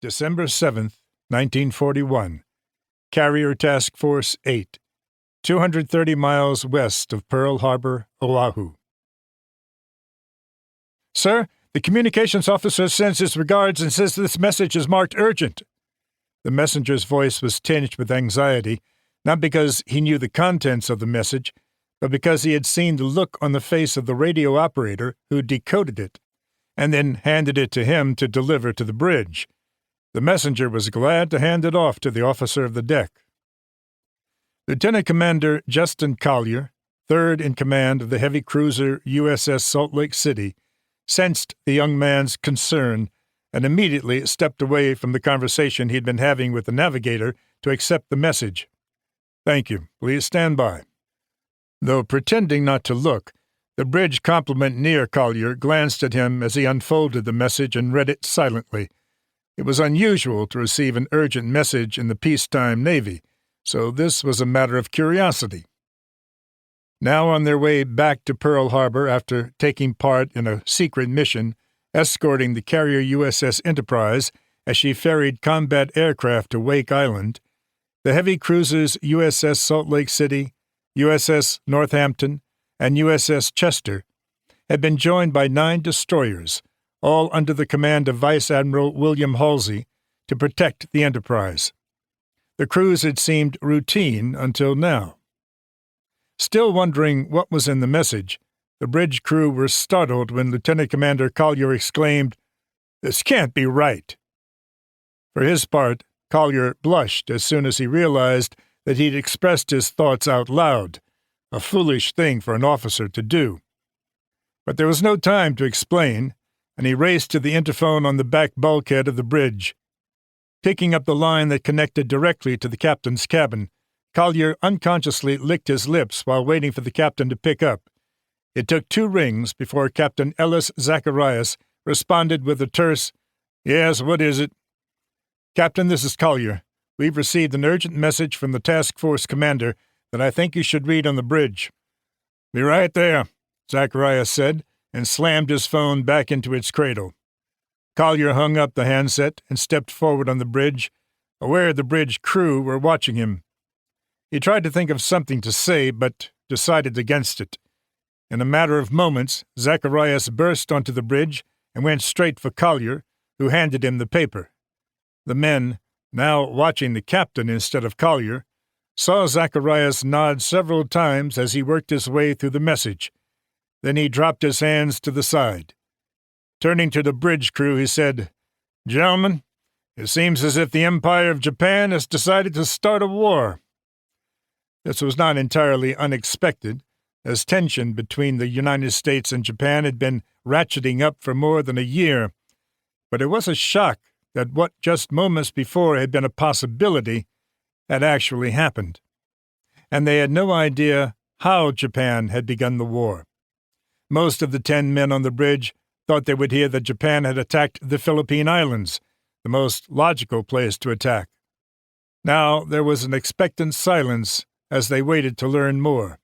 December 7th, 1941. Carrier Task Force 8, 230 miles west of Pearl Harbor, Oahu. Sir, the communications officer sends his regards and says this message is marked urgent. The messenger's voice was tinged with anxiety, not because he knew the contents of the message, but because he had seen the look on the face of the radio operator who decoded it, and then handed it to him to deliver to the bridge. The messenger was glad to hand it off to the officer of the deck. Lieutenant Commander Justin Collier, third in command of the heavy cruiser USS Salt Lake City, sensed the young man's concern and immediately stepped away from the conversation he'd been having with the navigator to accept the message. "Thank you. Please stand by." Though pretending not to look, the bridge complement near Collier glanced at him as he unfolded the message and read it silently. It was unusual to receive an urgent message in the peacetime Navy, so this was a matter of curiosity. Now on their way back to Pearl Harbor after taking part in a secret mission, escorting the carrier USS Enterprise as she ferried combat aircraft to Wake Island, the heavy cruisers USS Salt Lake City, USS Northampton, and USS Chester had been joined by 9 destroyers, all under the command of Vice Admiral William Halsey, to protect the Enterprise. The cruise had seemed routine until now. Still wondering what was in the message, the bridge crew were startled when Lieutenant Commander Collier exclaimed, "This can't be right." For his part, Collier blushed as soon as he realized that he'd expressed his thoughts out loud, a foolish thing for an officer to do. But there was no time to explain, and he raced to the interphone on the back bulkhead of the bridge. Picking up the line that connected directly to the captain's cabin, Collier unconsciously licked his lips while waiting for the captain to pick up. It took 2 rings before Captain Ellis Zacharias responded with a terse, "Yes, what is it?" "Captain, this is Collier. We've received an urgent message from the task force commander that I think you should read on the bridge." "Be right there," Zacharias said, and slammed his phone back into its cradle. Collier hung up the handset and stepped forward on the bridge, aware the bridge crew were watching him. He tried to think of something to say, but decided against it. In a matter of moments, Zacharias burst onto the bridge and went straight for Collier, who handed him the paper. The men, now watching the captain instead of Collier, saw Zacharias nod several times as he worked his way through the message. Then he dropped his hands to the side. Turning to the bridge crew, he said, "Gentlemen, it seems as if the Empire of Japan has decided to start a war." This was not entirely unexpected, as tension between the United States and Japan had been ratcheting up for more than a year, but it was a shock that what just moments before had been a possibility had actually happened, and they had no idea how Japan had begun the war. Most of the 10 men on the bridge thought they would hear that Japan had attacked the Philippine Islands, the most logical place to attack. Now there was an expectant silence as they waited to learn more.